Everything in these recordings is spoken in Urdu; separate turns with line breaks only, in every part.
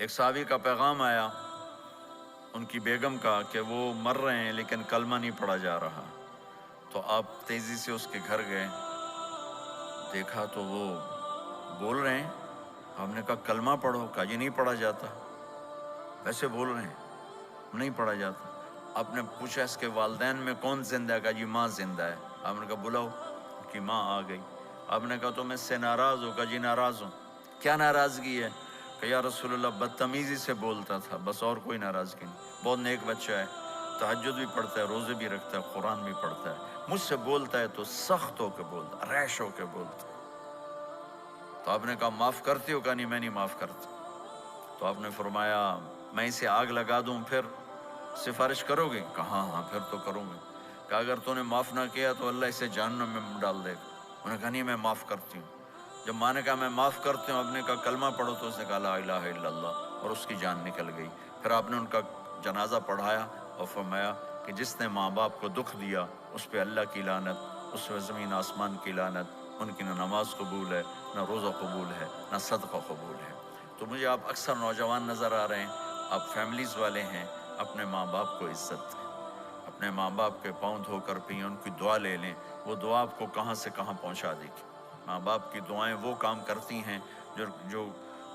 ایک صحابی کا پیغام آیا ان کی بیگم کا کہ وہ مر رہے ہیں لیکن کلمہ نہیں پڑھا جا رہا. تو آپ تیزی سے اس کے گھر گئے, دیکھا تو وہ بول رہے ہیں. آپ نے کہا کلمہ پڑھو, کہا جی نہیں پڑھا جاتا. ویسے بول رہے ہیں نہیں پڑھا جاتا. آپ نے پوچھا اس کے والدین میں کون زندہ ہے, کہا جی ماں زندہ ہے. آپ نے کہا بلاؤ, کہ ماں آ گئی. آپ نے کہا تم اس سے ناراض ہو, کہا جی ناراض ہوں. کیا ناراضگی ہے؟ کہ یا رسول اللہ بدتمیزی سے بولتا تھا, بس اور کوئی ناراضگی نہیں. بہت نیک بچہ ہے, تہجد بھی پڑھتا ہے, روزے بھی رکھتا ہے, قرآن بھی پڑھتا ہے. مجھ سے بولتا ہے تو سخت ہو کے بولتا, ریش ہو کے بولتا. تو آپ نے کہا معاف کرتے ہو؟ کہا نہیں میں نہیں معاف کرتا. تو آپ نے فرمایا میں اسے آگ لگا دوں پھر سفارش کرو گے؟ کہا ہاں پھر تو کروں گے. کہ اگر تو نے معاف نہ کیا تو اللہ اسے جہنم میں ڈال دے گا. انہوں نے کہا نہیں میں معاف کرتی ہوں. جب ماں نے کہا میں معاف کرتی ہوں, آپ نے کہا کلمہ پڑھو, تو اس نے کہا لا الہ الا اللہ, اور اس کی جان نکل گئی. پھر آپ نے ان کا جنازہ پڑھایا اور فرمایا کہ جس نے ماں باپ کو دکھ دیا اس پہ اللہ کی لعنت, اس پہ زمین آسمان کی لعنت. ان کی نہ نماز قبول ہے, نہ روزہ قبول ہے, نہ صدقہ قبول ہے. تو مجھے آپ اکثر نوجوان نظر آ رہے ہیں, آپ فیملیز والے ہیں, اپنے ماں باپ کو عزت دیں, اپنے ماں باپ کے پاؤں دھو کر پئیں, ان کی دعا لے لیں. وہ دعا آپ کو کہاں سے کہاں پہنچا دے گی. ماں باپ کی دعائیں وہ کام کرتی ہیں جو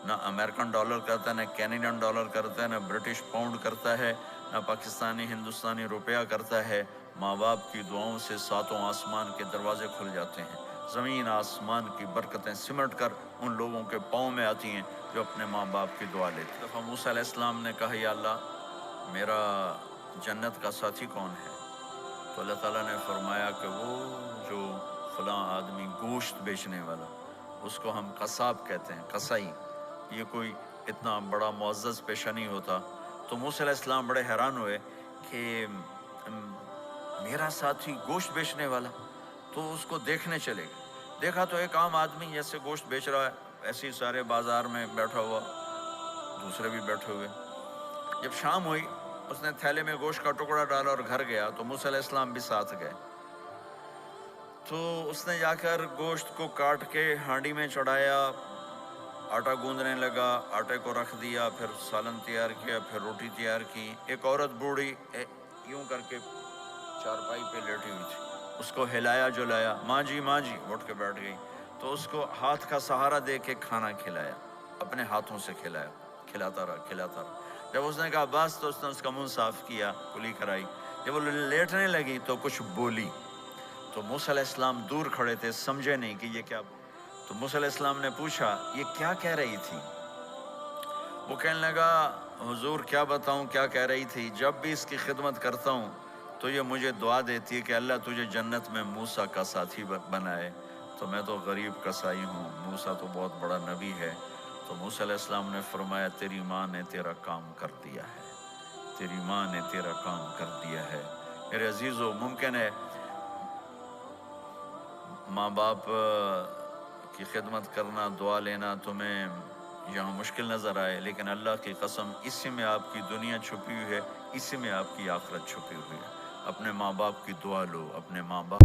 نہ امریکن ڈالر کرتا ہے, نہ کینیڈین ڈالر کرتا ہے, نہ برٹش پاؤنڈ کرتا ہے, نہ پاکستانی ہندوستانی روپیہ کرتا ہے. ماں باپ کی دعاؤں سے ساتوں آسمان کے دروازے کھل جاتے ہیں. زمین آسمان کی برکتیں سمٹ کر ان لوگوں کے پاؤں میں آتی ہیں جو اپنے ماں باپ کی دعا لیتے ہیں. دفعہ موسیٰ علیہ السلام نے کہا یا اللہ میرا جنت کا ساتھی کون ہے؟ تو اللہ تعالیٰ نے فرمایا کہ وہ جو فلاں آدمی گوشت بیچنے والا, اس کو ہم قصاب کہتے ہیں, قصائی. یہ کوئی اتنا بڑا معزز پیشہ نہیں ہوتا. تو موسیٰ علیہ السلام بڑے حیران ہوئے کہ میرا ساتھی گوشت بیچنے والا. تو اس کو دیکھنے چلے گئے. دیکھا تو ایک عام آدمی جیسے گوشت بیچ رہا ہے, ایسے ہی سارے بازار میں بیٹھا ہوا, دوسرے بھی بیٹھے ہوئے. جب شام ہوئی اس نے تھیلے میں گوشت کا ٹکڑا ڈالا اور گھر گیا, تو موسیٰ علیہ السلام بھی ساتھ گئے. تو اس نے جا کر گوشت کو کاٹ کے ہانڈی میں چڑھایا, آٹا گوندنے لگا, آٹے کو رکھ دیا, پھر سالن تیار کیا, پھر روٹی تیار کی. ایک عورت بوڑھی یوں کر کے چارپائی پہ لیٹی ہوئی تھی, اس کو ہلایا جلایا, ماں جی اٹھ کے بیٹھ گئی. تو اس کو ہاتھ کا سہارا دے کے کھانا کھلایا, اپنے ہاتھوں سے کھلایا, کھلاتا رہا. جب اس نے کہا بس, تو اس نے اس کا منہ صاف کیا, کلی کرائی. جب وہ لیٹنے لگی تو کچھ بولی. تو موسیٰ علیہ السلام دور کھڑے تھے, سمجھے نہیں کہ یہ کیا. تو موسیٰ علیہ السلام نے پوچھا یہ کیا کہہ رہی تھی؟ وہ کہنے لگا حضور کیا بتاؤں کیا کہہ رہی تھی. جب بھی اس کی خدمت کرتا ہوں تو یہ مجھے دعا دیتی ہے کہ اللہ تجھے جنت میں موسیٰ کا ساتھی بنائے. تو میں تو غریب کسائی ہوں, موسیٰ تو بہت بڑا نبی ہے. تو موسیٰ علیہ السلام نے فرمایا تیری ماں نے تیرا کام کر دیا ہے, تیری ماں نے تیرا کام کر دیا ہے. میرے عزیزو, ممکن ہے ماں باپ کی خدمت کرنا, دعا لینا تمہیں یہاں مشکل نظر آئے, لیکن اللہ کی قسم اسی میں آپ کی دنیا چھپی ہوئی ہے, اسی میں آپ کی آخرت چھپی ہوئی ہے. اپنے ماں باپ کی دعا لو, اپنے ماں باپ